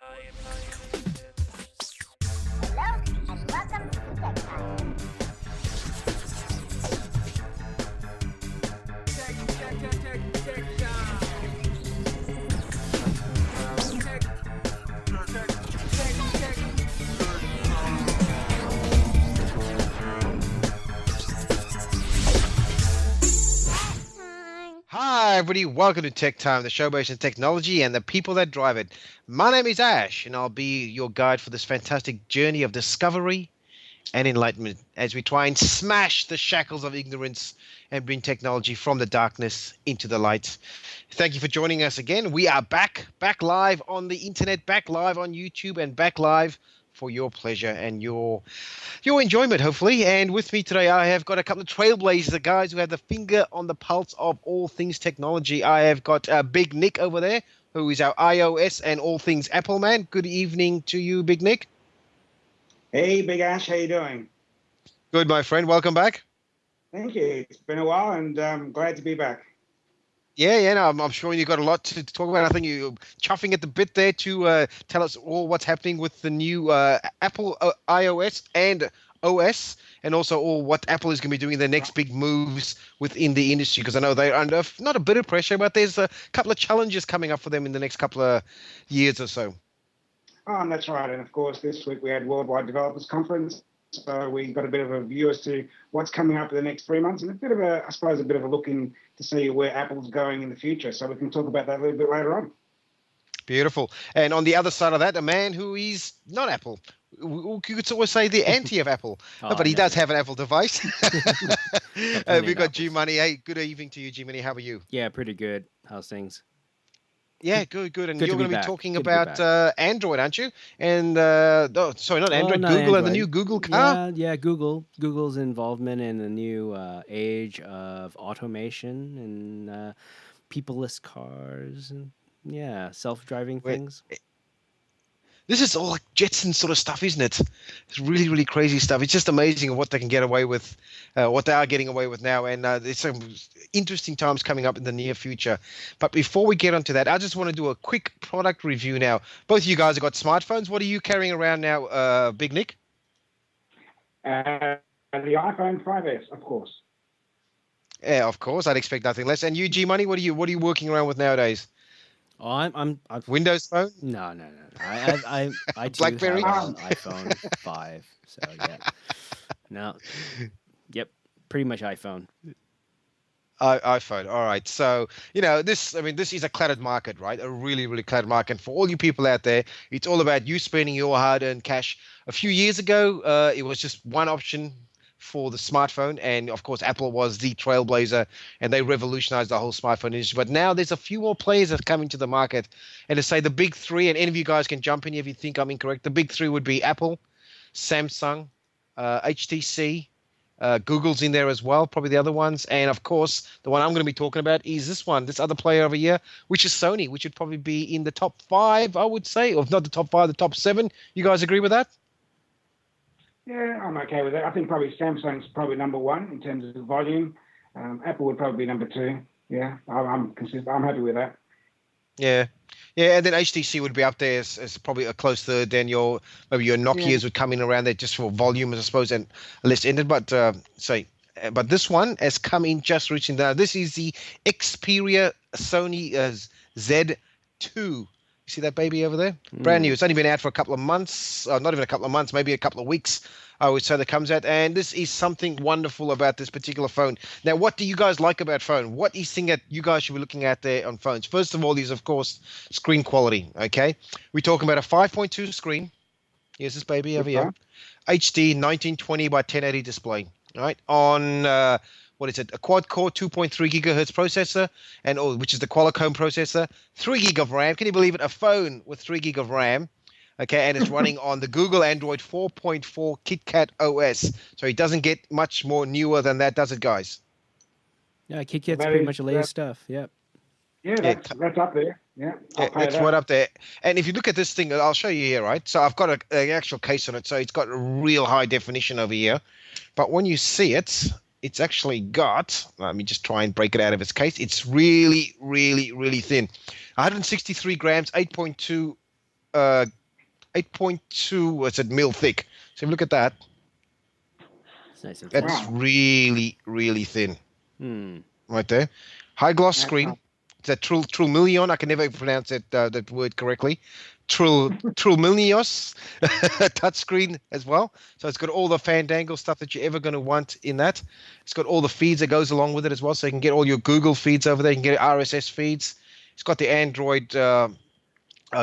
Hello, and welcome to TekTime. Hi, everybody. Welcome to Tech Time, the show based on technology and the people that drive it. My name is Ash, and I'll be your guide for this fantastic journey of discovery and enlightenment as we try and smash the shackles of ignorance and bring technology from the darkness into the light. Thank you for joining us again. We are back live on the internet, back live on YouTube, and back live for your pleasure and your enjoyment, hopefully. And with me today, I have got a couple of trailblazers, the guys who have the finger on the pulse of all things technology. I have got Big Nick over there, who is our iOS and all things Apple man. Good evening to you, Big Nick. Hey, Big Ash, how you doing? Good, my friend. Welcome back. Thank you. It's been a while, and I'm glad to be back. Yeah, no, I'm sure you've got a lot to talk about. I think you're chuffing at the bit there to tell us all what's happening with the new Apple iOS and OS, and also all what Apple is going to be doing, the next big moves within the industry, because I know they're under not a bit of pressure, but there's a couple of challenges coming up for them in the next couple of years or so. Oh, and that's right. And of course, this week we had Worldwide Developers Conference. So we got a bit of a view as to what's coming up in the next 3 months, and a bit of a look in to see where Apple's going in the future. So we can talk about that a little bit later on. Beautiful. And on the other side of that, a man who is not Apple. You could always say the anti of Apple, but he does have an Apple device. We've got G Money. Hey, good evening to you, G Money. How are you? Yeah, pretty good. How's things? Yeah, good. And good you're going to be talking about Android, aren't you? And sorry, not Android, Google Android. And the new Google car. Yeah, Google's involvement in the new age of automation and peopleless cars and self-driving things. This is all like Jetson sort of stuff, isn't it? It's really, really crazy stuff. It's just amazing what they can get away with, what they are getting away with now. And there's some interesting times coming up in the near future. But before we get onto that, I just want to do a quick product review now. Both of you guys have got smartphones. What are you carrying around now, Big Nick? The iPhone 5S, of course. Yeah, of course. I'd expect nothing less. And you, G Money, what are you working around with nowadays? Oh, I'm Windows Phone? No. I do BlackBerry? have an iPhone 5. So yeah. No. Yep. Pretty much iPhone. iPhone. All right. So, this is a cluttered market, right? A really, really cluttered market. For all you people out there, it's all about you spending your hard-earned cash. A few years ago, it was just one option for the smartphone, and of course Apple was the trailblazer and they revolutionized the whole smartphone industry. But now there's a few more players that come into the market, and to say the big three, and any of you guys can jump in if you think I'm incorrect, the big three would be Apple, Samsung, HTC, Google's in there as well, probably the other ones, and of course the one I'm going to be talking about is this other player over here, which is Sony, which would probably be in the top 5, I would say, or if not the top 5, the top 7. You guys agree with that? Yeah, I'm okay with that. I think probably Samsung's probably number 1 in terms of volume. Apple would probably be number 2. Yeah, I'm happy with that. Yeah, and then HTC would be up there as probably a close third. Then maybe your Nokias would come in around there just for volume, I suppose, and less ended. But but this one has come in just reaching down. This is the Xperia Sony Z2. See that baby over there? Brand new. It's only been out for a couple of months, not even a couple of months, maybe a couple of weeks, I would say, that comes out. And this is something wonderful about this particular phone. Now, what do you guys like about phone? What is thing that you guys should be looking at there on phones? First of all is, of course, screen quality, okay? We're talking about a 5.2 screen. Here's this baby over here. HD 1920 by 1080 display, all right? On... what is it? A quad-core 2.3 gigahertz processor, which is the Qualcomm processor. 3 gig of RAM. Can you believe it? A phone with 3 gig of RAM. Okay, and it's running on the Google Android 4.4 KitKat OS. So it doesn't get much more newer than that, does it, guys? Yeah, KitKat's pretty much the latest stuff. Yep. Yeah, that's up there. Yeah, it's right up there. And if you look at this thing, I'll show you here, right? So I've got an actual case on it. So it's got a real high definition over here. But when you see it, it's actually got, let me just try and break it out of its case. It's really, really, really thin. 163 grams, 8.2 8.2. What's it? Mil thick. So if you look at that, It's nice and that's Wow. really, really thin. Hmm. Right there. High gloss That's screen. nice. It's a Trulmillion. I can never pronounce that word correctly. Trulmillios touchscreen as well. So it's got all the Fandangle stuff that you're ever going to want in that. It's got all the feeds that goes along with it as well. So you can get all your Google feeds over there. You can get RSS feeds. It's got the Android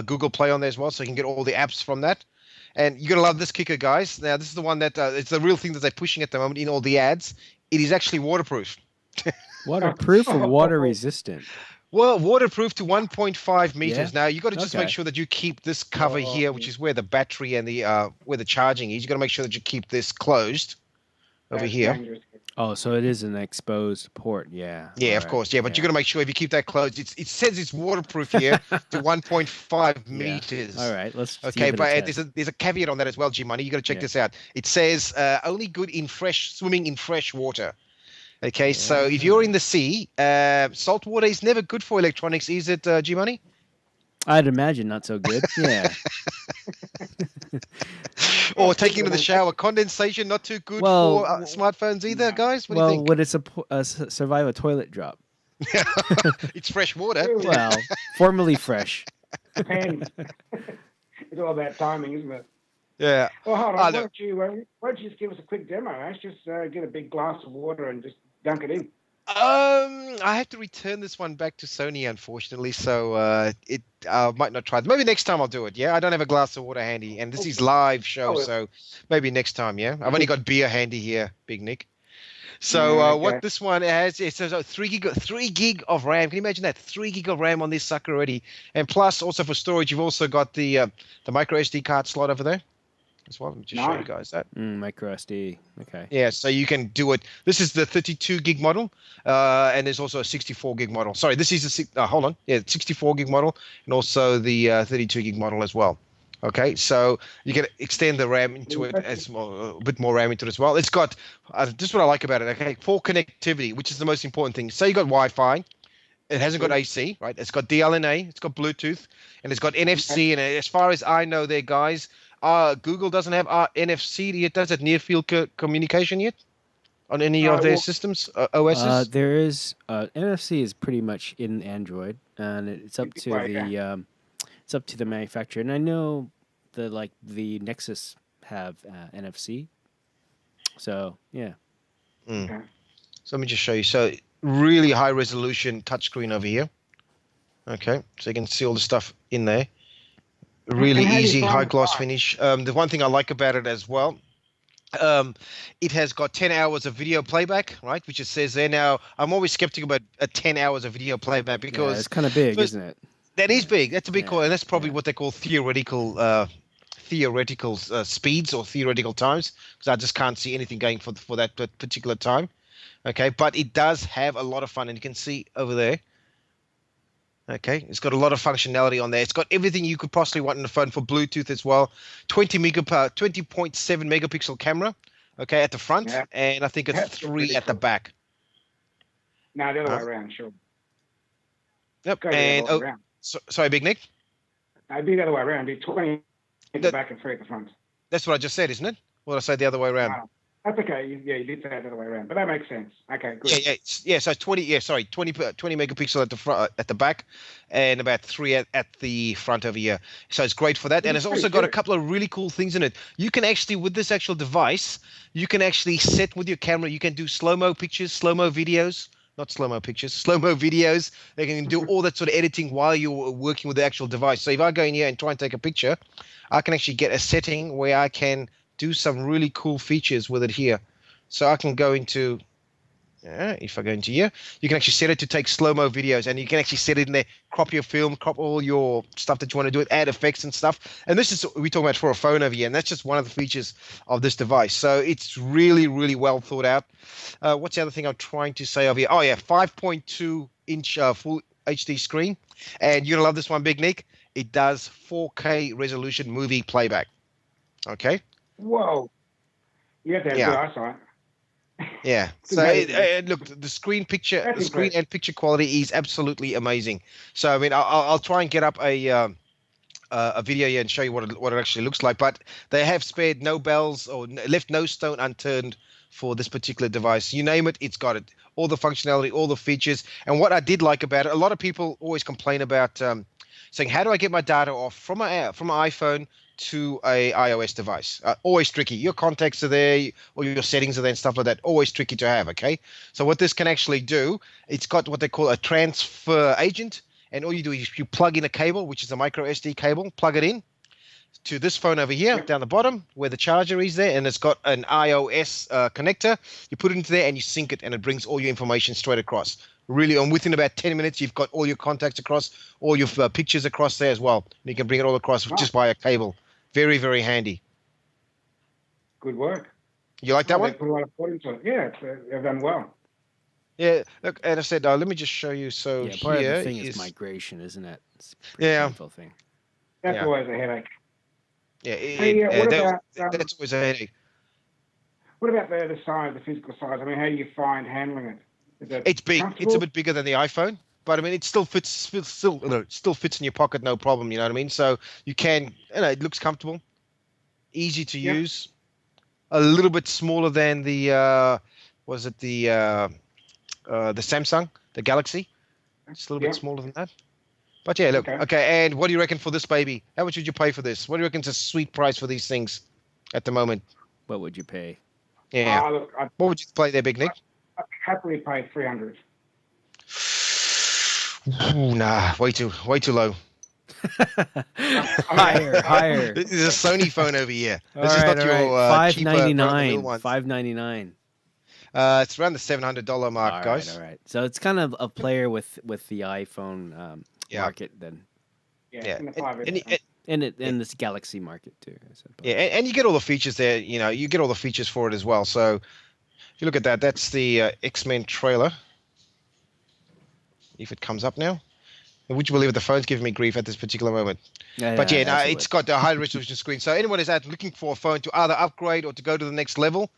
Google Play on there as well. So you can get all the apps from that. And you're going to love this kicker, guys. Now, this is the one that it's the real thing that they're pushing at the moment in all the ads. It is actually waterproof. Waterproof or water resistant? Well, waterproof to 1.5 meters. Yeah? Now you got to just make Okay. sure that you keep this cover here, which is where the battery and the where the charging is. You got to make sure that you keep this closed over That's here. dangerous. Oh, so it is an exposed port. Yeah. Yeah, of Alright, course. Yeah, but you got to make sure if you keep that closed, it says it's waterproof here to 1.5 Yeah. meters. All right. Let's Okay, give it a but test. there's a caveat on that as well, G Money. You got to check Yeah. this out. It says only good in swimming in fresh water. Okay, so if you're in the sea, salt water is never good for electronics, is it, G Money? I'd imagine not so good. Yeah. Or taking to the shower, condensation not too good Well, for smartphones either, guys. What do you Well, think? would it survive a toilet drop? It's fresh water. Well, formerly fresh. Depends. It's all about timing, isn't it? Yeah. Well, hold on. Ah, Why look. don't you just give us a quick demo, Ash? Just get a big glass of water and just dunk it in. I have to return this one back to Sony, unfortunately, so it might not try. Maybe next time I'll do it. Yeah, I don't have a glass of water handy, and this is live show, Oh, so maybe next time. Yeah, I've only got beer handy here, Big Nick. So what Okay. this one has, it says 3 gig of RAM. Can you imagine that? 3 gig of RAM on this sucker already, and plus also for storage, you've also got the micro SD card slot over there as well. Let me just show you Nice. guys that. Micro SD. Okay. Yeah, so you can do it. This is the 32 gig model, and there's also a 64 gig model. Sorry, this is hold on. Yeah, 64 gig model, and also the 32 gig model as well. Okay, so you can extend the RAM into it as a bit more RAM into it as well. It's got this is what I like about it. Okay, for connectivity, which is the most important thing. Say you got Wi-Fi, it hasn't got AC, right? It's got DLNA, it's got Bluetooth, and it's got NFC. And as far as I know, there, guys, Google doesn't have NFC yet. Does it near field communication yet on any of their systems, OSs? There is NFC is pretty much in Android, and it's up to it's up to the manufacturer. And I know the Nexus have NFC. So yeah. Okay. So let me just show you. So really high resolution touchscreen over here. Okay, so you can see all the stuff in there. Really And how do you easy, find high the gloss price? finish. The one thing I like about it as well, it has got 10 hours of video playback, right? Which it says there. Now, I'm always skeptical about 10 hours of video playback Yeah, because it's kind of big, first- isn't it? that is big. That's a big Yeah, call, and that's probably yeah. what they call theoretical speeds or theoretical times, because I just can't see anything going for that particular time. Okay, but it does have a lot of fun, and you can see over there. Okay, it's got a lot of functionality on there. It's got everything you could possibly want in the phone for Bluetooth as well. 20.7 megapixel camera. Okay, at the front, Yeah. and I think it's That's 3 really at the cool. back. No, the other Huh? way around, sure. Yep. Go the And other way around. sorry, Big Nick. No, be the other way around. Do 20 at the That- back and 3 at the front. That's what I just said, isn't it? Or did I say the other way around? Oh, that's okay. You did say it the other way around, but that makes sense. Okay, good. Yeah. So 20 megapixel at the front, at the back, and about 3 at the front over here. So it's great for that, and It's it's also pretty got a good. couple of really cool things in it. You can actually, with this actual device, you can actually set with your camera. You can do slow-mo pictures, slow-mo videos. Not slow-mo pictures, slow-mo videos. They can do all that sort of editing while you're working with the actual device. So if I go in here and try and take a picture, I can actually get a setting where I can do some really cool features with it here. So I can go into, if I go into here, you can actually set it to take slow-mo videos, and you can actually set it in there, crop your film, crop all your stuff that you want to do it, add effects and stuff. And this is, we're talking about for a phone over here, and that's just one of the features of this device. So it's really, really well thought out. What's the other thing I'm trying to say over here? Oh yeah, 5.2 inch full HD screen. And you're going to love this one, Big Nick. It does 4K resolution movie playback. Okay? Whoa. You have to have Yeah. good eyesight. Yeah. It's So amazing. look, the screen picture, That's the screen impressive. and picture quality is absolutely amazing. So I mean, I'll try and get up a a video here and show you what it actually looks like. But they have spared no bells or left no stone unturned for this particular device. You name it, it's got it. All the functionality, all the features. And what I did like about it, a lot of people always complain about saying, how do I get my data off from an iPhone to a iOS device? Always tricky. Your contacts are there, or your settings are there and stuff like that. Always tricky to have, okay? So what this can actually do, it's got what they call a transfer agent. And all you do is you plug in a cable, which is a micro SD cable, plug it in to this phone over here, down the bottom, where the charger is there, and it's got an iOS connector. You put it into there and you sync it, and it brings all your information straight across. Really, and within about 10 minutes, you've got all your contacts across, all your pictures across there as well. And you can bring it all across just by a cable. Very, very handy. Good work. You like that one? They put a lot of thought into it. Yeah, they've done well. Yeah, look, and I said, let me just show you. So yeah, part here of the thing is migration, isn't it? It's a pretty painful thing. That's always a headache. Yeah, that's always a headache. What about the size, the physical size? I mean, how do you find handling it? It's big. It's a bit bigger than the iPhone, but I mean, it still fits in your pocket, no problem. You know what I mean? So you can, it looks comfortable, easy to use, a little bit smaller than the Samsung, the Galaxy. It's a little bit smaller than that. But yeah, look. Okay, and what do you reckon for this baby? How much would you pay for this? What do you reckon is a sweet price for these things at the moment? What would you pay? Yeah. What would you play there, Big Nick? I'd happily pay $300. Ooh, nah, way too low. higher. This is a Sony phone over here. This is not your $599. $599. $599. It's around the $700 mark, guys. All right. So it's kind of a player with the iPhone market then. Yeah. And this Galaxy market too. Yeah, and you get all the features there. You get all the features for it as well. So if you look at that, that's the X-Men trailer. If it comes up now. Would you believe it? The phone's giving me grief at this particular moment. It's got a high resolution screen. So anyone is out looking for a phone to either upgrade or to go to the next level,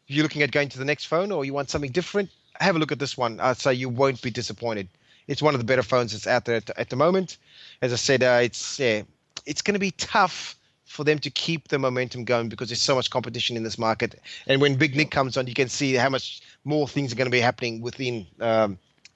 if you're looking at going to the next phone or you want something different, have a look at this one. I'd say you won't be disappointed. It's one of the better phones that's out there at the moment. As I said, it's going to be tough for them to keep the momentum going because there's so much competition in this market. And when Big Nick comes on, you can see how much more things are going to be happening within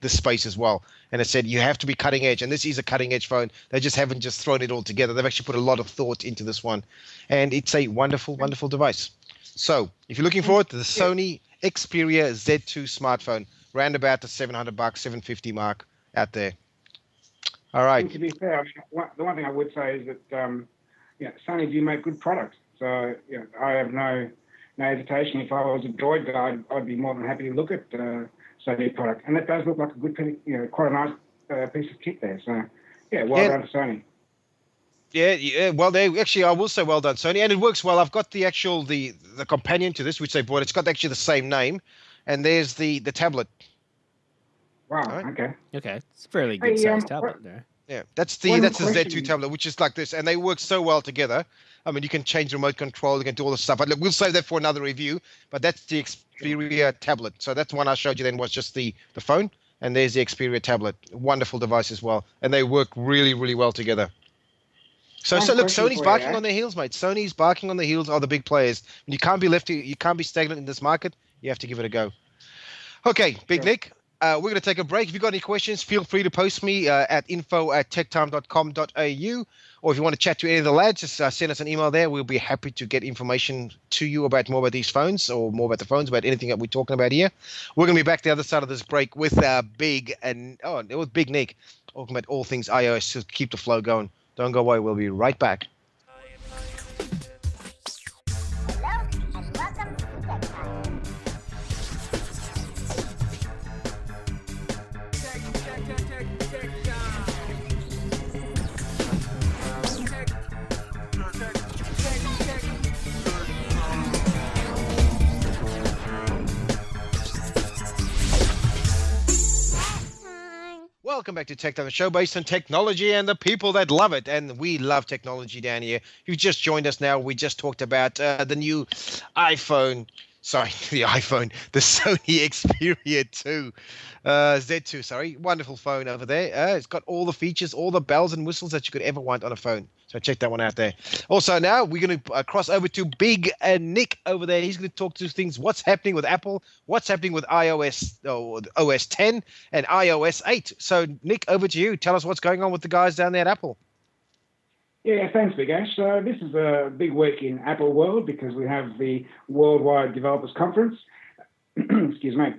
this space as well. And I said, you have to be cutting edge. And this is a cutting edge phone. They just haven't just thrown it all together. They've actually put a lot of thought into this one. And it's a wonderful, wonderful device. So if you're looking forward to the Sony Xperia Z2 smartphone, round about the $700, $750 mark out there. All right. And to be fair, I mean, the one thing I would say is that Sony do make good products. So I have no hesitation. If I was a Droid guy, I'd be more than happy to look at Sony product. And it does look like a good, quite a nice piece of kit there. So well done to Sony. Yeah. Well, I will say well done, Sony, and it works well. I've got the companion to this, which they bought. It's got actually the same name, and there's the tablet. Wow. Right. Okay. It's a fairly good sized tablet there. Yeah, that's the Z2 tablet, which is like this, and they work so well together. I mean, you can change remote control, you can do all the stuff. Look, we'll save that for another review. But that's the Xperia tablet. So that's the one I showed you. Then was just the phone, and there's the Xperia tablet. Wonderful device as well, and they work really, really well together. So look, Sony's barking on their heels, mate. Sony's barking on the heels of the big players. You can't be you can't be stagnant in this market. You have to give it a go. Okay, Big Nick, we're going to take a break. If you've got any questions, feel free to post me at info@tektime.com.au, or if you want to chat to any of the lads, just send us an email there. We'll be happy to get information to you about more about these phones or more about the phones, about anything that we're talking about here. We're going to be back the other side of this break with Big Nick talking about all things iOS to keep the flow going. Don't go away. We'll be right back. Hello, and welcome to TekTime. Welcome back to TekTime, the show based on technology and the people that love it. And we love technology down here. If you've just joined us now, we just talked about the new the Sony Xperia Z2, wonderful phone over there. It's got all the features, all the bells and whistles that you could ever want on a phone. So check that one out there. Also, now we're going to cross over to Big Nick over there. He's going to talk to things. What's happening with Apple? What's happening with OS 10 and iOS 8? So, Nick, over to you. Tell us what's going on with the guys down there at Apple. Yeah, thanks, Big Ash. So this is a big week in Apple world because we have the Worldwide Developers Conference. Excuse me.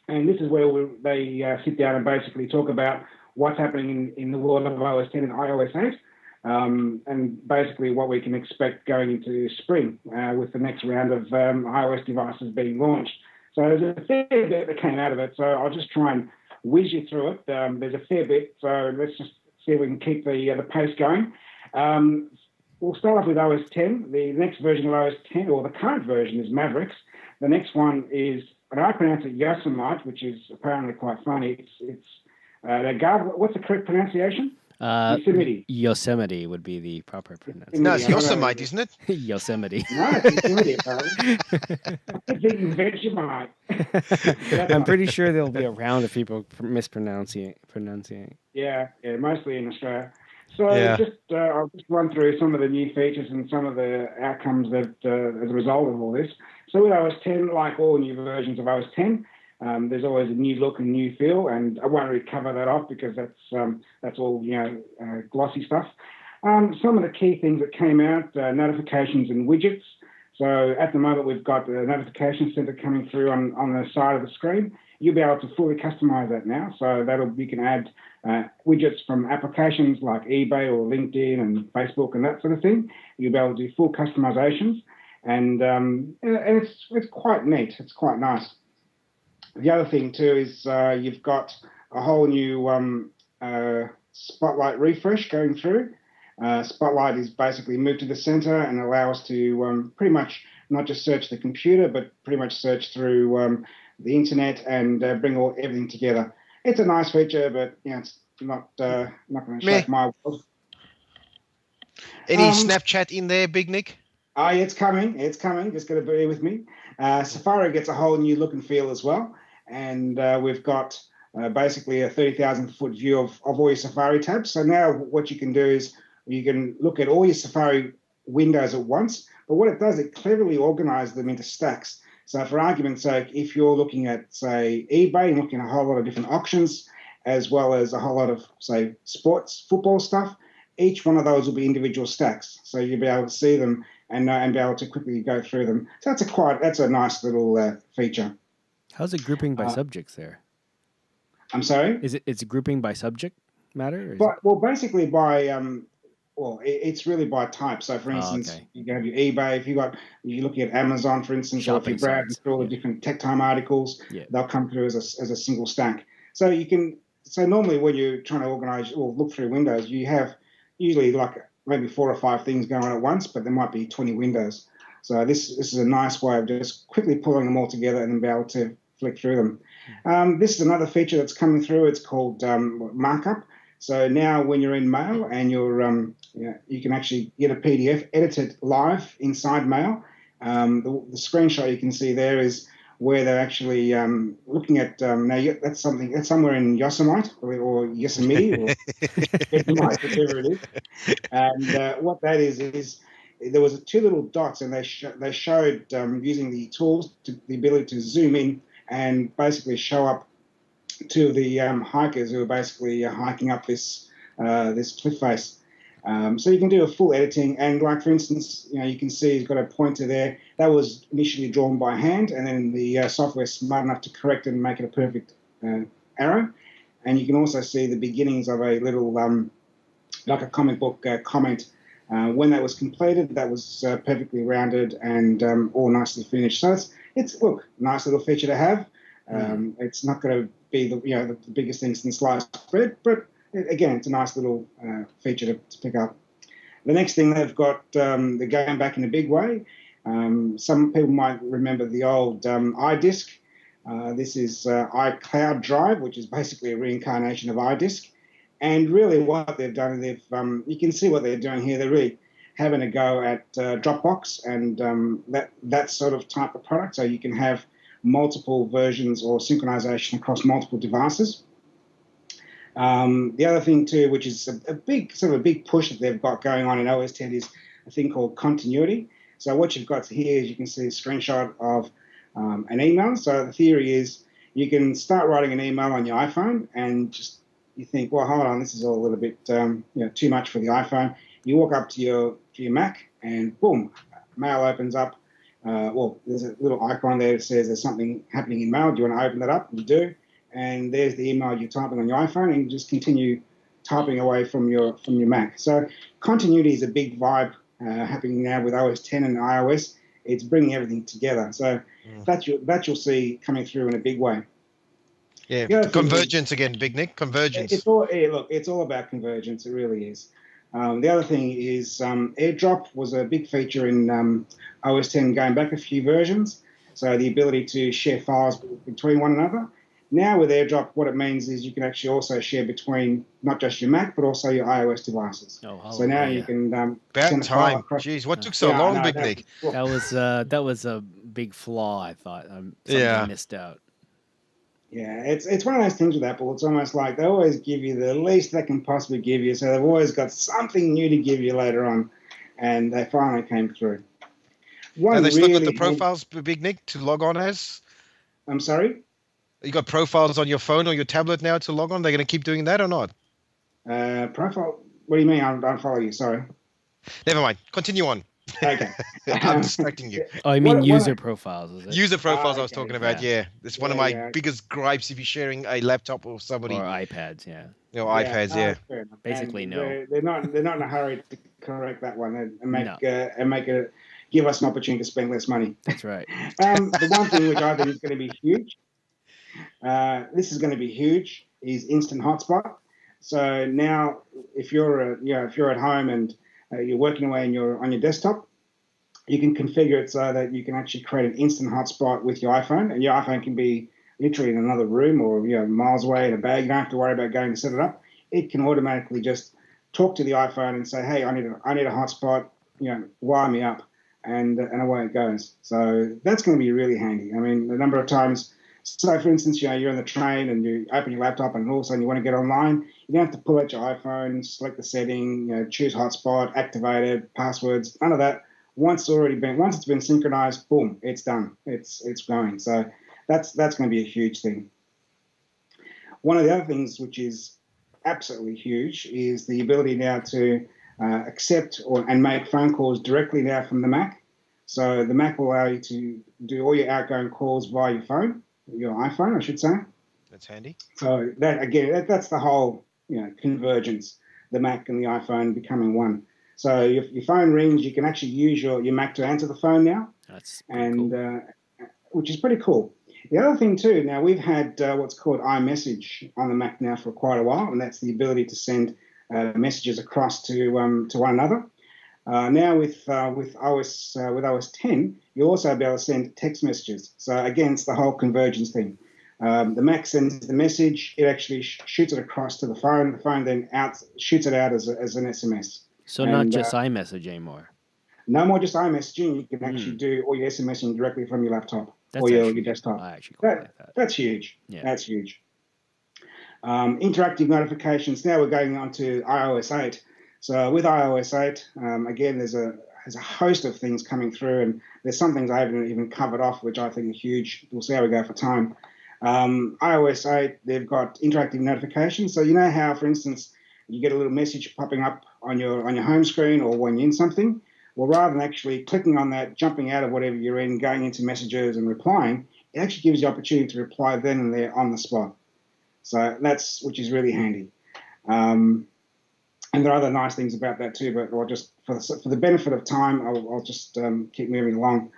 And this is where they sit down and basically talk about what's happening in the world of OS 10 and iOS 8. And basically what we can expect going into spring with the next round of iOS devices being launched. So there's a fair bit that came out of it. So I'll just try and whiz you through it. There's a fair bit, so let's just see if we can keep the pace going. We'll start off with OS 10. The next version of OS 10, or the current version, is Mavericks. The next one is, and I pronounce it Yosemite, which is apparently quite funny. It's Garvin. What's the correct pronunciation? Yosemite. Yosemite would be the proper pronunciation. No, it's Yosemite, isn't it? Yosemite. No, it's Yosemite, apparently. I'm thinking Vegemite. I'm pretty sure there'll be a round of people mispronouncing. Yeah, mostly in Australia. So I'll just run through some of the new features and some of the outcomes that as a result of all this. So with OS 10, like all new versions of OS 10, there's always a new look and new feel, and I won't really cover that off because that's all glossy stuff. Some of the key things that came out: notifications and widgets. So at the moment we've got the notification center coming through on the side of the screen. You'll be able to fully customize that now. So you can add widgets from applications like eBay or LinkedIn and Facebook and that sort of thing. You'll be able to do full customizations, and it's quite neat. It's quite nice. The other thing too is you've got a whole new Spotlight refresh going through. Spotlight is basically moved to the center and allows us to pretty much not just search the computer, but pretty much search through the internet and bring everything together. It's a nice feature, but it's not going to shake my world. Any Snapchat in there, Big Nick? It's coming. Just got to bear with me. Safari gets a whole new look and feel as well, and we've got basically a 30,000-foot view of all your Safari tabs. So now what you can do is you can look at all your Safari windows at once, but what it does, it cleverly organizes them into stacks. So for argument's sake, if you're looking at, say, eBay and looking at a whole lot of different auctions, as well as a whole lot of, say, sports, football stuff, each one of those will be individual stacks. So you'll be able to see them and be able to quickly go through them. So that's a nice little feature. How's it grouping by subjects there? I'm sorry? It's grouping by subject matter? Basically by it's really by type. So, for instance, you have your eBay. If you're looking at Amazon, for instance, or if you're browsing through all the different TekTime articles, they'll come through as a single stack. So you can. So normally, when you're trying to organize or look through windows, you have usually like maybe 4 or 5 things going on at once, but there might be 20 windows. So this is a nice way of just quickly pulling them all together and then be able to flick through them. This is another feature that's coming through. It's called markup. So now when you're in Mail and you can actually get a PDF edited live inside Mail. The screenshot you can see there is where they're actually looking at that's somewhere in Yosemite or Yosemite or Yosemite, whichever it is. And what that is there was 2 little dots, and they showed using the tools the ability to zoom in and basically show up to the hikers who are basically hiking up this cliff face. So you can do a full editing, and like for instance, you can see he's got a pointer there that was initially drawn by hand, and then the software is smart enough to correct it and make it a perfect arrow. And you can also see the beginnings of a little like a comic book comment. When that was completed, that was perfectly rounded and all nicely finished. So it's nice little feature to have. It's not going to be the biggest thing since sliced bread, but again, it's a nice little feature to pick up. The next thing they've got, they're going back in a big way. Some people might remember the old iDisk. This is iCloud Drive, which is basically a reincarnation of iDisk. And really what they've done, you can see what they're doing here. They're really having a go at Dropbox and that sort of type of product. So you can have multiple versions or synchronization across multiple devices. The other thing too, which is a big push that they've got going on in OS 10, is a thing called continuity. So what you've got here is you can see a screenshot of an email. So the theory is you can start writing an email on your iPhone, and just you think, well, hold on, this is all a little bit too much for the iPhone. You walk up to your Mac, and boom, mail opens up. There's a little icon there that says there's something happening in mail. Do you want to open that up? You do. And there's the email you're typing on your iPhone, and you just continue typing away from your Mac. So continuity is a big vibe happening now with OS 10 and iOS. It's bringing everything together. So that you'll see coming through in a big way. Yeah, convergence again, Big Nick. Convergence. It's all about convergence. It really is. The other thing is AirDrop was a big feature in OS 10 going back a few versions. So the ability to share files between one another. Now with AirDrop, what it means is you can actually also share between not just your Mac, but also your iOS devices. So now you can send a file across. Jeez, what took so long, Big Nick? That was a big flaw, I thought. Something missed out. Yeah, it's one of those things with Apple. It's almost like they always give you the least they can possibly give you, so they've always got something new to give you later on, and they finally came through. And they still got the profiles, Big Nick, to log on as? I'm sorry? You got profiles on your phone or your tablet now to log on? They're going to keep doing that or not? Profile? What do you mean? I don't follow you. Sorry. Never mind. Continue on. Okay. I'm distracting you. Oh, you mean user profiles, is it? User profiles I was talking about, yeah. It's one of my biggest gripes if you're sharing a laptop or somebody. Or iPads, yeah. iPads, yeah. Basically, no. They're not in a hurry to correct that one and make it give us an opportunity to spend less money. That's right. The one thing which I think is going to be huge, this is going to be huge, is instant hotspot. So now, if you're at home and you're working away on your desktop, you can configure it so that you can actually create an instant hotspot with your iPhone, and your iPhone can be literally in another room or miles away in a bag. You don't have to worry about going to set it up. It can automatically just talk to the iPhone and say, "Hey, I need a hotspot. Wire me up," and away it goes. So that's going to be really handy. I mean, the number of times. So, for instance, you're on the train and you open your laptop and all of a sudden you want to get online. You don't have to pull out your iPhone, select the setting, choose hotspot, activate it, passwords, none of that. Once it's been synchronized, boom, it's done. It's going. So that's going to be a huge thing. One of the other things which is absolutely huge is the ability now to accept and make phone calls directly now from the Mac. So the Mac will allow you to do all your outgoing calls via your iPhone, I should say. That's handy. So that's the whole convergence, the Mac and the iPhone becoming one. So your phone rings, you can actually use your Mac to answer the phone now. That's cool. Which is pretty cool. The other thing too, now we've had what's called iMessage on the Mac now for quite a while, and that's the ability to send messages across to one another. Now with OS 10, you'll also be able to send text messages. So again, it's the whole convergence thing. The Mac sends the message, it actually shoots it across to the phone. The phone then shoots it out as an SMS. So not just iMessage anymore. No more just iMessaging. You can actually do all your SMSing directly from your laptop or your desktop. I actually quite like that. That's huge. Yeah. That's huge. Interactive notifications. Now we're going on to iOS 8. So with iOS 8, again, there's a host of things coming through, and there's some things I haven't even covered off, which I think are huge. We'll see how we go for time. iOS 8, they've got interactive notifications. So you know how, for instance, you get a little message popping up on your home screen or when you're in something? Well, rather than actually clicking on that, jumping out of whatever you're in, going into messages and replying, it actually gives you the opportunity to reply then and there on the spot. So which is really handy. And there are other nice things about that too, but I'll just for the benefit of time, I'll just keep moving along.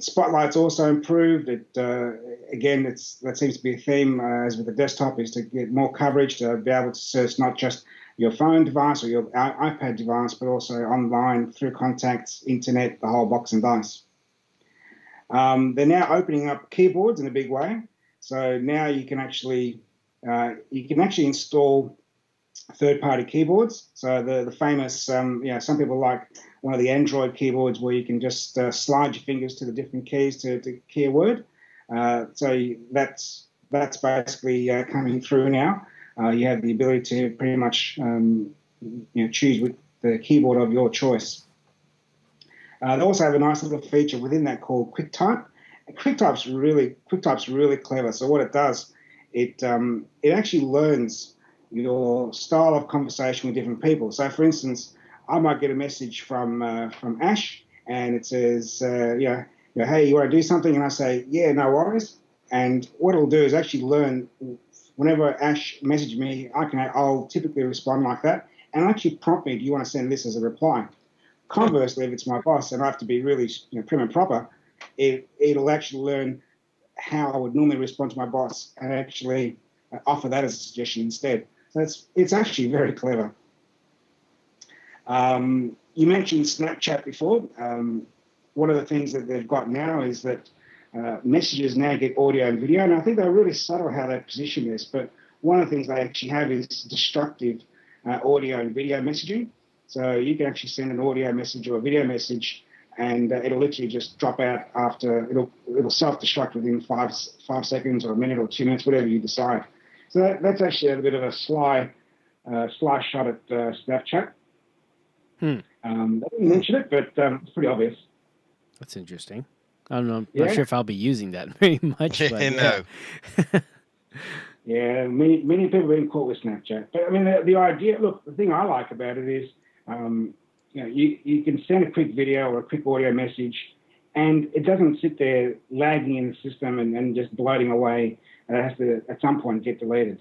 Spotlight's also improved. That seems to be a theme as with the desktop, is to get more coverage, to be able to search not just your phone device or your iPad device, but also online through contacts, internet, the whole box and dice. They're now opening up keyboards in a big way. So now you can actually install third-party keyboards. So the famous, some people like one of the Android keyboards where you can just slide your fingers to the different keys to key a word. So that's basically coming through now. You have the ability to pretty much choose with the keyboard of your choice. They also have a nice little feature within that called QuickType. QuickType's really clever. So what it does, it actually learns your style of conversation with different people. So for instance, I might get a message from Ash, and it says, hey, you want to do something? And I say, yeah, no worries. And what it'll do is actually learn whenever Ash messages me, I'll typically respond like that, and actually prompt me, do you want to send this as a reply? Conversely, if it's my boss and I have to be really prim and proper, it'll actually learn how I would normally respond to my boss and actually offer that as a suggestion instead. So it's actually very clever. You mentioned Snapchat before. One of the things that they've got now is that messages now get audio and video, and I think they're really subtle how they position this, but one of the things they actually have is destructive audio and video messaging. So you can actually send an audio message or a video message, and it'll literally just drop out after, it'll self-destruct within 5 seconds or a minute or 2 minutes, whatever you decide. So that's actually a bit of a sly shot at Snapchat. They didn't mention it, but it's pretty obvious. That's interesting. I don't know. I'm not sure if I'll be using that very much. But No. Yeah, many people have been caught with Snapchat. But I mean, the idea. Look, the thing I like about it is, you can send a quick video or a quick audio message, and it doesn't sit there lagging in the system and just bloating away. It has to at some point get deleted.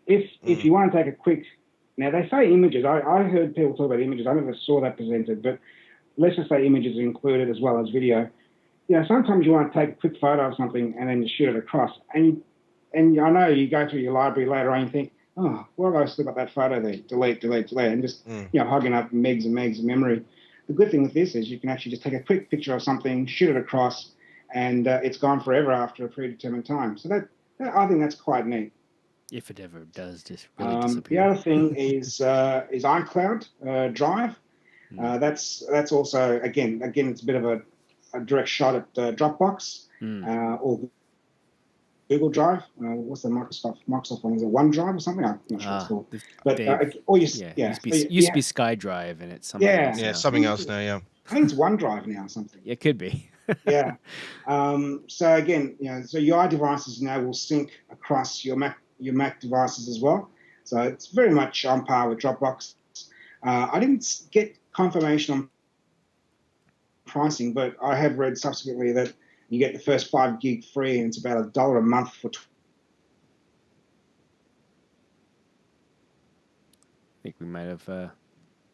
If you want to take a quick, now they say images. I heard people talk about images. I never saw that presented, but let's just say images are included as well as video. Sometimes you want to take a quick photo of something and then you shoot it across. And I know you go through your library later on and you think, oh, well, I still got that photo there. Delete, and just hogging up megs and megs of memory. The good thing with this is you can actually just take a quick picture of something, shoot it across, and it's gone forever after a predetermined time. So I think that's quite neat. If it ever does just really disappear. The other thing is iCloud Drive. That's also again it's a bit of a direct shot at Dropbox or Google Drive. What's the Microsoft one? Is it OneDrive or something? I'm not sure what it's called. But used to be SkyDrive, and it's something else. Yeah, something else now. Yeah, I think it's OneDrive now or something. It could be. Yeah. So again, so your iDevices now will sync across your Mac devices as well. So it's very much on par with Dropbox. I didn't get confirmation on pricing, but I have read subsequently that you get the first 5 gig free, and it's about $1 a month for. I think we might have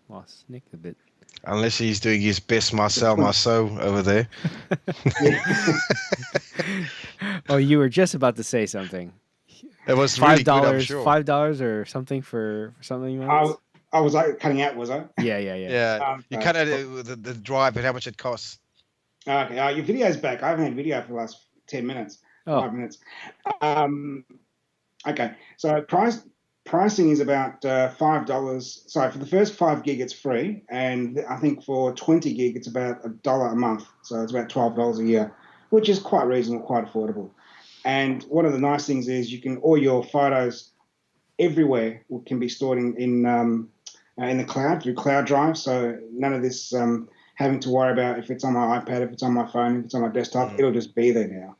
lost Nick a bit. Unless he's doing his best Marcel over there. Oh, you were just about to say something. It was really good, I'm sure. $5 or something for something else? I was like cutting out, was I? Yeah. You cut out the drive and how much it costs. Okay, your video's back. I haven't had video for the last 10 minutes, 5 minutes. Okay, so pricing is about $5. Sorry, for the first 5 gig, it's free, and I think for 20 gig, it's about $1 a month. So it's about $12 a year, which is quite reasonable, quite affordable. And one of the nice things is all your photos everywhere can be stored in the cloud through Cloud Drive. So none of this having to worry about if it's on my iPad, if it's on my phone, if it's on my desktop, it'll just be there now.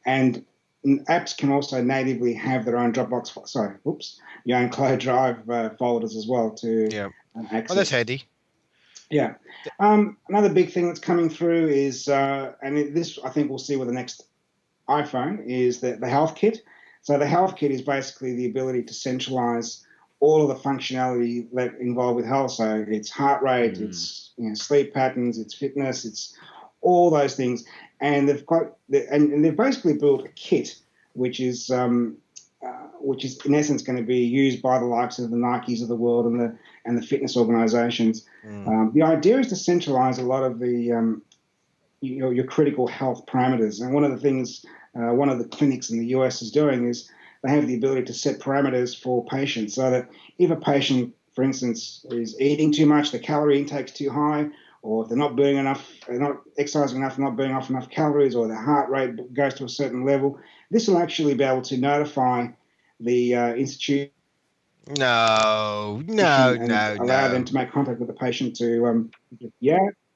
And apps can also natively have their own your own Cloud Drive folders as well to access. Oh, that's handy. Yeah. Another big thing that's coming through is, this I think we'll see with the next iPhone, is the Health Kit. So the Health Kit is basically the ability to centralize all of the functionality that involved with health. So it's heart rate, it's sleep patterns, it's fitness, it's all those things. And they've basically built a kit which is in essence going to be used by the likes of the Nikes of the world and the fitness organizations. The idea is to centralize a lot of the your critical health parameters. And one of the things one of the clinics in the US is doing is they have the ability to set parameters for patients, so that if a patient, for instance, is eating too much, the calorie intake's too high, or if they're not burning enough, they're not exercising enough, not burning off enough calories, or their heart rate goes to a certain level, this will actually be able to notify the institution No, and no, allow them no. to make contact with the patient to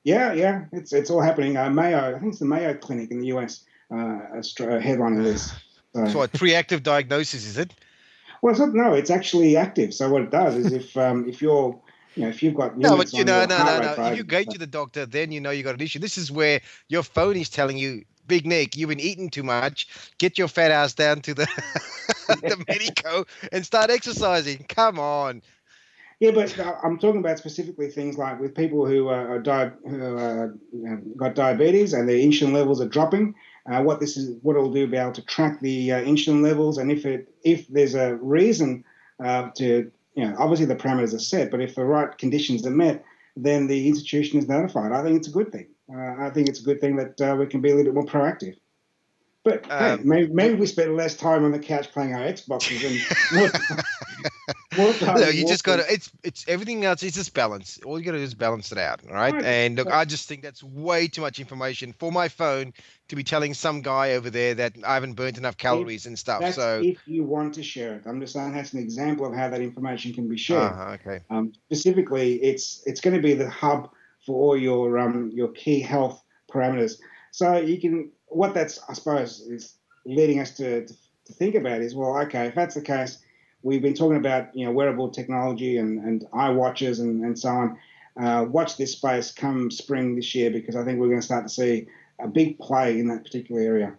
yeah, it's all happening. Mayo, I think it's the Mayo Clinic in the US, headlining this. So what, pre-active diagnosis, is it? Well, it's not, no, it's actually active. So what it does is if you're, if you've got No, limits but you on know, your no, heart no, rate no. If variable, you go to the doctor, then you know you got an issue. This is where your phone is telling you, Big Nick, you've been eating too much. Get your fat ass down to the the medico and start exercising. Come on. yeah, but I'm talking about specifically things like with people who got diabetes and their insulin levels are dropping. What it'll do, be able to track the insulin levels, and if there's a reason to, obviously the parameters are set, but if the right conditions are met, then the institution is notified. I think it's a good thing. I think it's a good thing that we can be a little bit more proactive. But hey, maybe we spend less time on the couch playing our Xboxes and more time No, you just walking. gotta. It's everything else. It's just balance. All you gotta do is balance it out, right? Right. And look, I just think that's way too much information for my phone to be telling some guy over there that I haven't burnt enough calories and stuff. That's So, if you want to share it. I'm just saying that's an example of how that information can be shared. okay. Specifically, it's going to be the hub for all your key health parameters. So you can, what that's, I suppose, is leading us to think about is, well, okay, if that's the case, we've been talking about wearable technology and iWatches and so on. Watch this space come spring this year, because I think we're going to start to see a big play in that particular area.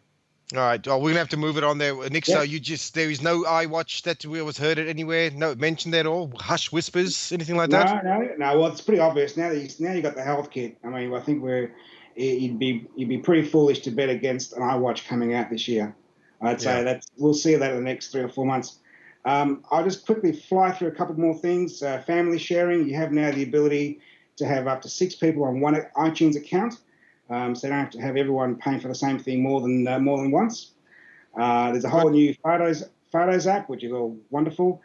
All right. Well, we're gonna have to move it on there, Nick. Yeah. So there is no iWatch that we was heard it anywhere. No mentioned at all. Hush whispers, anything like No, that. no. Well, it's pretty obvious now that you got the health kit. I mean, I think you'd be pretty foolish to bet against an iWatch coming out this year. I'd say that we'll see that in the next 3 or 4 months. I'll just quickly fly through a couple more things. Family sharing. You have now the ability to have up to 6 people on one iTunes account, so you don't have to have everyone paying for the same thing more than once. There's a whole new Photos app, which is all wonderful.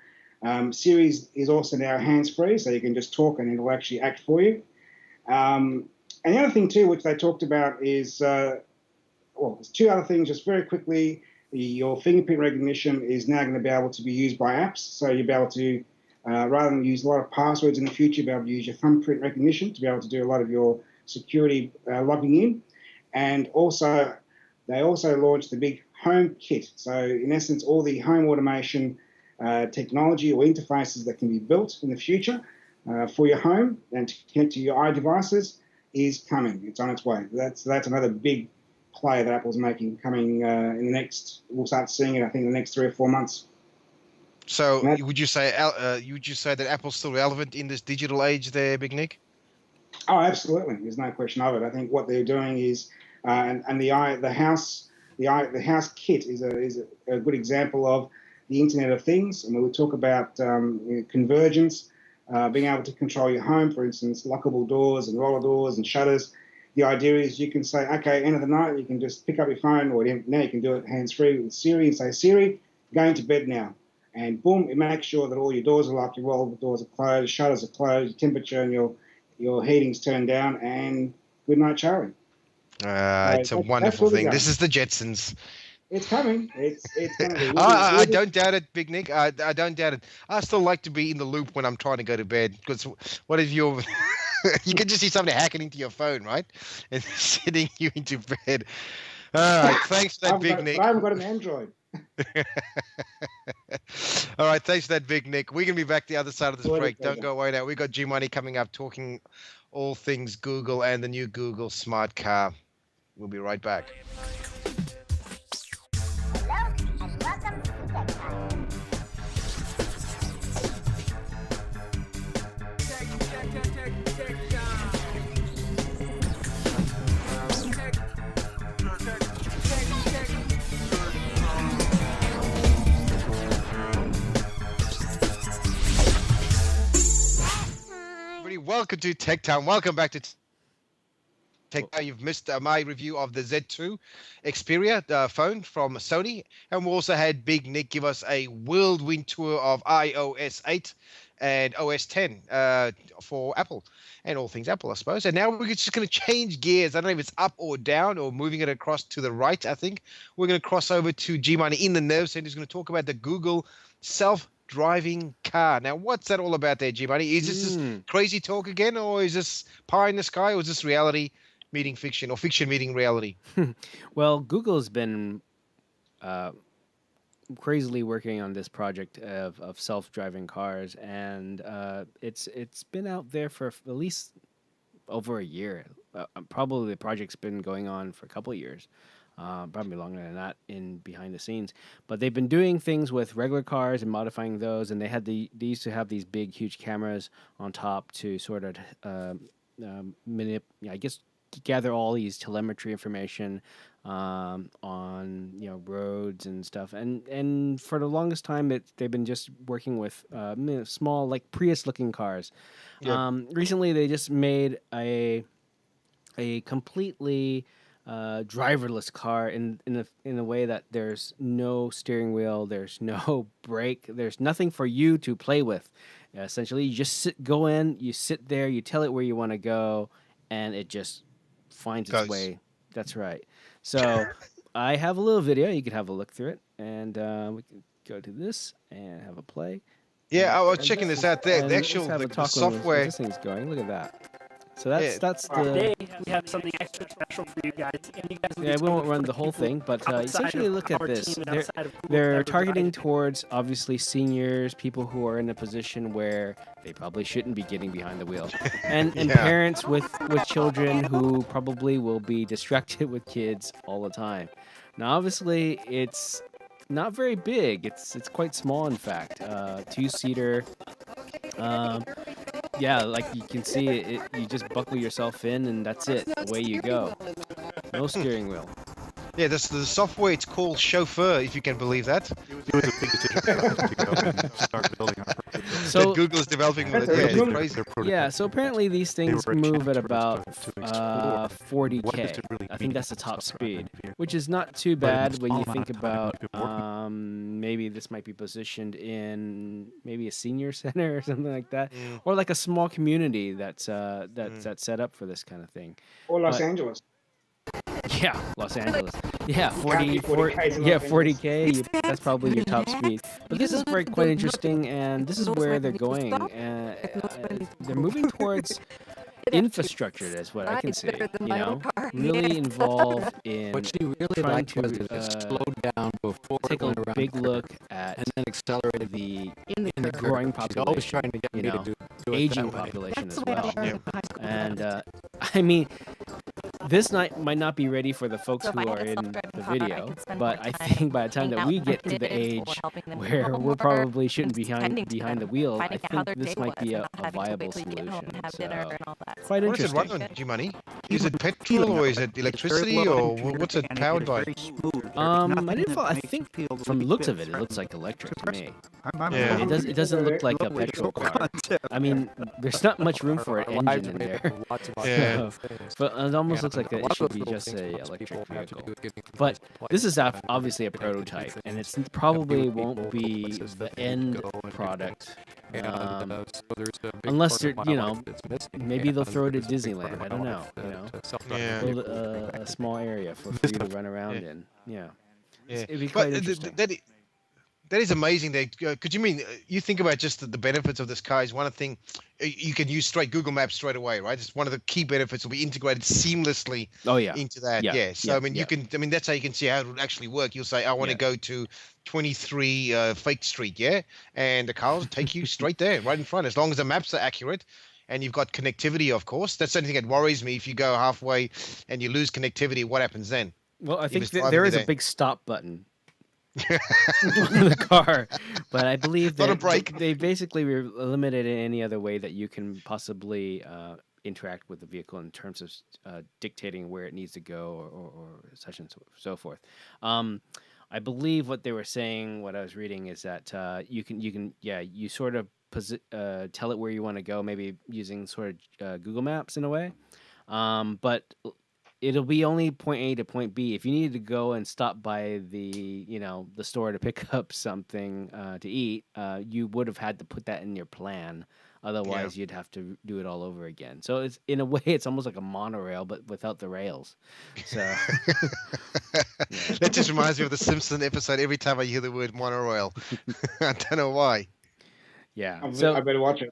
Siri is also now hands-free, so you can just talk and it'll actually act for you. And the other thing too, which they talked about, is there's 2 other things just very quickly. Your fingerprint recognition is now going to be able to be used by apps, so you'll be able to, rather than use a lot of passwords in the future, be able to use your thumbprint recognition to be able to do a lot of your security logging in. And also, they also launched the big home kit. So in essence, all the home automation technology or interfaces that can be built in the future for your home and to connect to your iDevices is coming. It's on its way. That's another big play that Apple's making, coming in the next. We'll start seeing it, I think, in the next 3 or 4 months. So would you say that Apple's still relevant in this digital age, there, Big Nick? Oh, absolutely. There's no question of it. I think what they're doing is, and the house kit is a good example of the Internet of Things. And when we talk about convergence, being able to control your home, for instance, lockable doors and roller doors and shutters. The idea is you can say, okay, end of the night, you can just pick up your phone, or now you can do it hands-free with Siri and say, Siri, going to bed now. And boom, it makes sure that all your doors are locked, your roller doors are closed, shutters are closed, your temperature and your heating's turned down, and good night, Charlie. It's a wonderful thing. This is the Jetsons. It's coming. It's going to be. I don't doubt it, Big Nick. I don't doubt it. I still like to be in the loop when I'm trying to go to bed, because what if you're... you can just see somebody hacking into your phone, right? And sending you into bed. All right. Thanks for that, Big Nick. I haven't got an Android. All right. Thanks for that, Big Nick. We're going to be back the other side of this break. Don't pleasure. go away now. We've got G-Money coming up, talking all things Google and the new Google Smart Car. We'll be right back. Hello, and welcome to TekTime. Everybody, welcome to TekTime. Welcome back to TekTime. You've missed my review of the Z2 Xperia phone from Sony, and we also had Big Nick give us a whirlwind tour of iOS 8 and OS 10 for Apple and all things Apple, I suppose. And now we're just going to change gears. I don't know if it's up or down or moving it across to the right. I think we're going to cross over to G-Money in the Nerve Center. Who's going to talk about the Google self-driving car. Now, what's that all about there, G-Money? Is this just crazy talk again, or is this pie in the sky, or is this reality meeting fiction, or fiction meeting reality? Well, Google's been crazily working on this project of self-driving cars, and it's been out there for at least over a year. Probably the project's been going on for a couple of years, probably longer than that in behind the scenes. But they've been doing things with regular cars and modifying those, and they used to have these big, huge cameras on top to sort of I guess gather all these telemetry information on roads and stuff, and for the longest time they've been just working with small like Prius looking cars. Recently they just made a completely driverless car in a way that there's no steering wheel, there's no brake, there's nothing for you to play with. Essentially, you just go in, you sit there, you tell it where you want to go, and it just finds its way. That's right. So I have a little video. You can have a look through it, and we can go to this and have a play. Yeah, I was checking this out. The actual the software. This thing's going. Look at that. So that's the. Today we have something extra special for you guys. And you guys Yeah, we won't run the whole thing, but essentially look at this. They're targeting towards obviously seniors, people who are in a position where they probably shouldn't be getting behind the wheel, and parents with children who probably will be distracted with kids all the time. Now, obviously, it's not very big. It's quite small, in fact. Two-seater. Yeah, like you can see it, you just buckle yourself in and that's it. Away you go. No steering wheel. Yeah, the software, it's called Chauffeur, if you can believe that. It was a big decision for us to go and start building our prototype. So that Google is developing with it. Yeah, it's crazy. Yeah, so apparently these things move at about 40K. Really I think that's the top speed, which is not too bad when you think about maybe this might be positioned in maybe a senior center or something like that, or like a small community that's set up for this kind of thing. Or Los Angeles. Yeah, Los Angeles. Yeah, 40K. 40K. That's probably your top speed. But this is quite interesting, and this is where they're going. They're moving towards infrastructure. That's what I can see. Really involved in trying to slow down before take a big look at and then accelerate the growing population. Aging population as well. And I mean, this might not be ready for the folks who are in the video, but I think by the time that we get to the age where we're probably shouldn't be behind the wheel, I think this might be a viable solution. So, quite What does it interesting. run on, G-Money? Is it petrol or is it electricity or what's it powered by? I think from the looks of it, it looks like electric to me. Yeah. It doesn't look like a petrol car. I mean, there's not much room for an engine in there. Yeah. But it almost looks like it should be just a electric vehicle. But this is obviously a prototype, and it probably won't be the end product. Unless they're, maybe they'll throw it at Disneyland. I don't know. Yeah. Build a small area for you to run around in. Yeah. Yeah. It'd be quite interesting. That is amazing. Could you mean you think about just the benefits of this car is one thing you can use Google Maps straight away, right? It's one of the key benefits will be integrated seamlessly into that. Yeah. So I mean, you can. I mean, that's how you can see how it would actually work. You'll say, I want to go to 23 Fake Street, and the car will take you straight there, right in front, as long as the maps are accurate. And you've got connectivity, of course. That's the only thing that worries me. If you go halfway and you lose connectivity, what happens then? Well, I think there is a big stop button on the car, but I believe Not a that brake. they basically eliminated any other way that you can possibly interact with the vehicle in terms of dictating where it needs to go or such and so forth. I believe what they were saying, what I was reading, is that you sort of tell it where you want to go, maybe using sort of Google Maps in a way, but it'll be only point A to point B. If you needed to go and stop by the store to pick up something to eat, you would have had to put that in your plan. Otherwise, you'd have to do it all over again. So it's in a way, it's almost like a monorail, but without the rails. So That just reminds me of the Simpson episode. Every time I hear the word monorail, I don't know why. yeah. I So better watch it.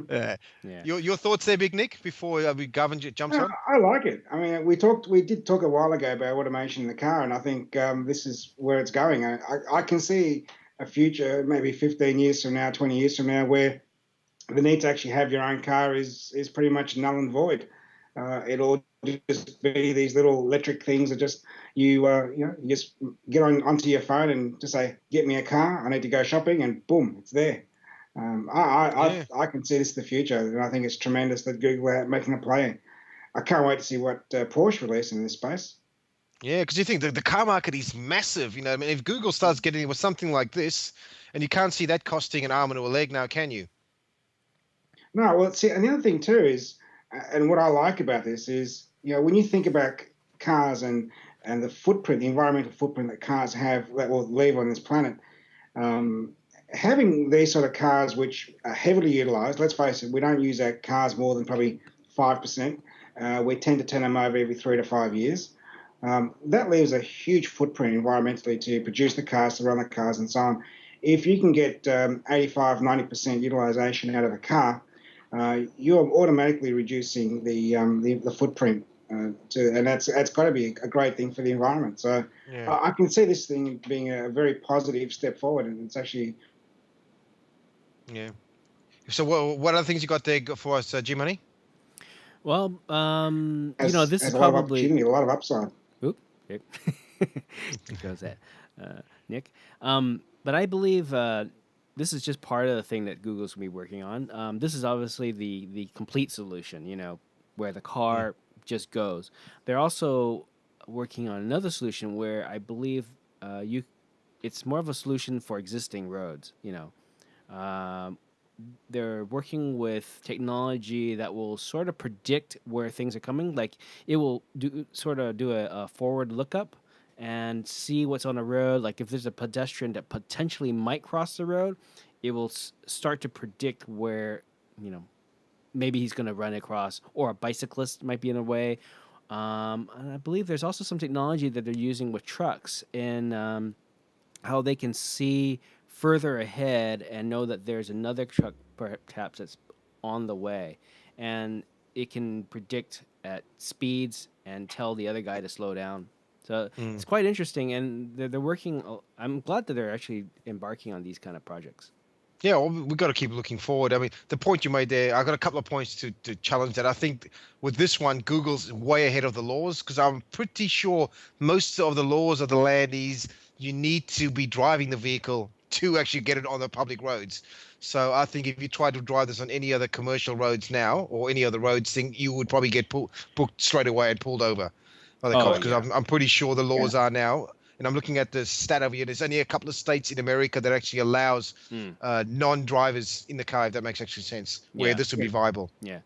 Yeah. yeah. Your thoughts there, Big Nick, before Garvin jumps on? I like it. I mean, we did talk a while ago about automation in the car, and I think this is where it's going. I can see a future, maybe 15 years from now, 20 years from now, where the need to actually have your own car is pretty much null and void. It'll just be these little electric things that just you just get onto your phone and just say, "Get me a car. I need to go shopping," and boom, it's there. I can see this in the future, and I think it's tremendous that Google are making a play. I can't wait to see what Porsche release in this space. Yeah, because you think the car market is massive. I mean, if Google starts getting with something like this, and you can't see that costing an arm and a leg now, can you? No, well, see, and the other thing too is, and what I like about this is, when you think about cars and the footprint, the environmental footprint that cars have that will leave on this planet, having these sort of cars which are heavily utilised. Let's face it, we don't use our cars more than probably 5%. We tend to turn them over every 3 to 5 years. That leaves a huge footprint environmentally to produce the cars, to run the cars, and so on. If you can get 85, 90% utilisation out of a car, you're automatically reducing the footprint, and that's got to be a great thing for the environment. So I can see this thing being a very positive step forward, and it's actually. Yeah. So what other things you got there for us, G-Money? Well, this is a lot of probably opportunity, a lot of upside. Oop, there goes that, Nick. But I believe this is just part of the thing that Google's going to be working on. This is obviously the complete solution, where the car just goes. They're also working on another solution where I believe it's more of a solution for existing roads. They're working with technology that will sort of predict where things are coming. Like it will do a forward lookup and see what's on the road. Like if there's a pedestrian that potentially might cross the road, it will start to predict where, maybe he's going to run across, or a bicyclist might be in the way. And I believe there's also some technology that they're using with trucks in how they can see further ahead and know that there's another truck perhaps that's on the way, and it can predict at speeds and tell the other guy to slow down. So it's quite interesting, and they're working. I'm glad that they're actually embarking on these kind of projects. Yeah, well, we've got to keep looking forward. I mean, the point you made there, I got a couple of points to challenge that. I think with this one, Google's way ahead of the laws, because I'm pretty sure most of the laws of the land is you need to be driving the vehicle to actually get it on the public roads. So I think if you try to drive this on any other commercial roads now, or any other roads thing, you would probably get booked straight away and pulled over by the cops, because I'm pretty sure the laws are now. And I'm looking at the stat over here. There's only a couple of states in America that actually allows non-drivers in the car, if that makes actually sense, where this would be viable. Yeah.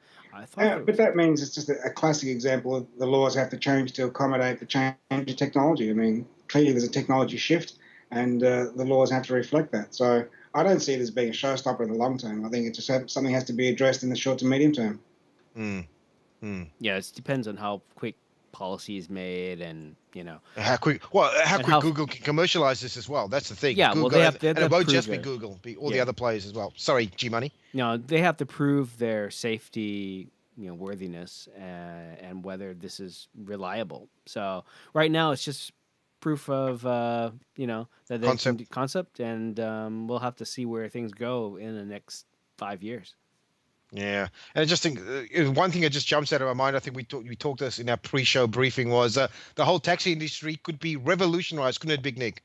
But that means it's just a classic example of the laws have to change to accommodate the change in technology. I mean, clearly there's a technology shift, and the laws have to reflect that. So I don't see it as being a showstopper in the long term. I think it just something has to be addressed in the short to medium term. Yeah, it depends on how quick policy is made, and how quick Google can commercialize this as well. That's the thing. Yeah, Google, well, they have and it won't just be it. Google, be all the other players as well. Sorry, G-Money. No, they have to prove their safety, worthiness, and whether this is reliable. So right now, it's just proof of that they concept, and we'll have to see where things go in the next 5 years. Yeah, and I just think one thing that just jumps out of my mind, I think we talked this in our pre-show briefing, was the whole taxi industry could be revolutionized, couldn't it, Big Nick?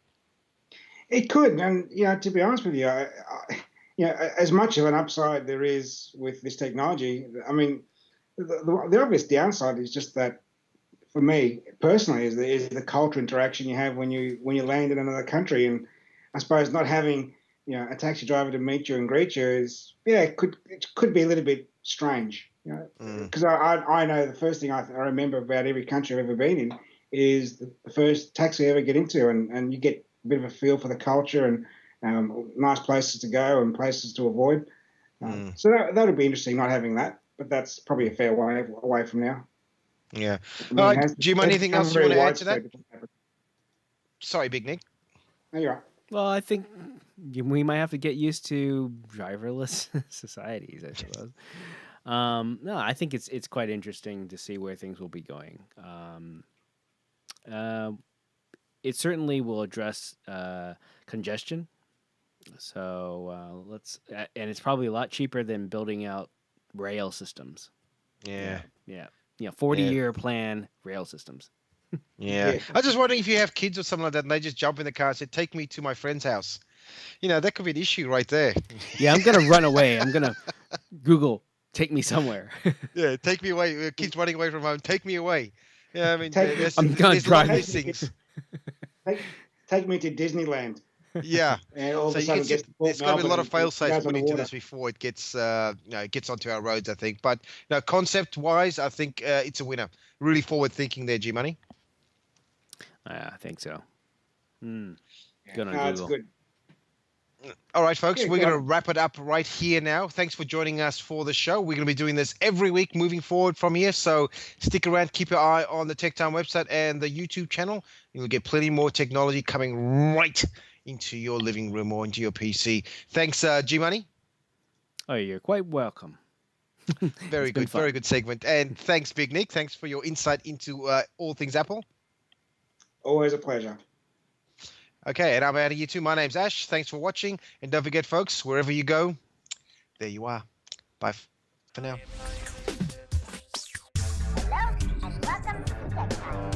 It could, and to be honest with you, as much of an upside there is with this technology, I mean, the obvious downside is just that, for me personally, is the cultural interaction you have when you land in another country, and I suppose not having a taxi driver to meet you and greet you is, it could be a little bit strange, because I know the first thing I remember about every country I've ever been in is the first taxi I ever get into, and you get a bit of a feel for the culture and nice places to go and places to avoid. So that would be interesting, not having that, but that's probably a fair way away from now. Yeah. I mean, All it right, has- Jim, it's anything become else you very want to add to that? widespread. Sorry, Big Nick. No, you're right. Well, I think we might have to get used to driverless societies, I suppose. No, I think it's quite interesting to see where things will be going. It certainly will address congestion. So and it's probably a lot cheaper than building out rail systems. Yeah. 40-year plan rail systems. Yeah. Yeah. I was just wondering if you have kids or something like that and they just jump in the car and say, take me to my friend's house. That could be an issue right there. Yeah, I'm gonna run away. I'm gonna Google take me somewhere. Yeah, take me away. Kids running away from home. Take me away. Yeah, I mean, there's, I'm gonna there's a lot drive of these things. Take me to Disneyland. Yeah. And all of So a you sudden can see gets to Port there's got to be a lot of Melbourne and fail-safes goes put on the into water. this before it gets gets onto our roads, I think. But concept-wise, I think it's a winner. Really forward-thinking there, G-Money. I think so. Good on No, it's Google. good. All right, folks, Yeah, we're go going to on. wrap it up right here now. Thanks for joining us for the show. We're going to be doing this every week moving forward from here. So stick around, keep your eye on the TekTime website and the YouTube channel. You'll get plenty more technology coming right into your living room or into your PC. Thanks, G-Money. Oh, you're quite welcome. Very It's been good, fun. very good segment. And thanks, Big Nick. Thanks for your insight into all things Apple. Always a pleasure. Okay, and I'm out of you too. My name's Ash. Thanks for watching. And don't forget, folks, wherever you go, there you are. Bye for now. Hello, and welcome to TekTime.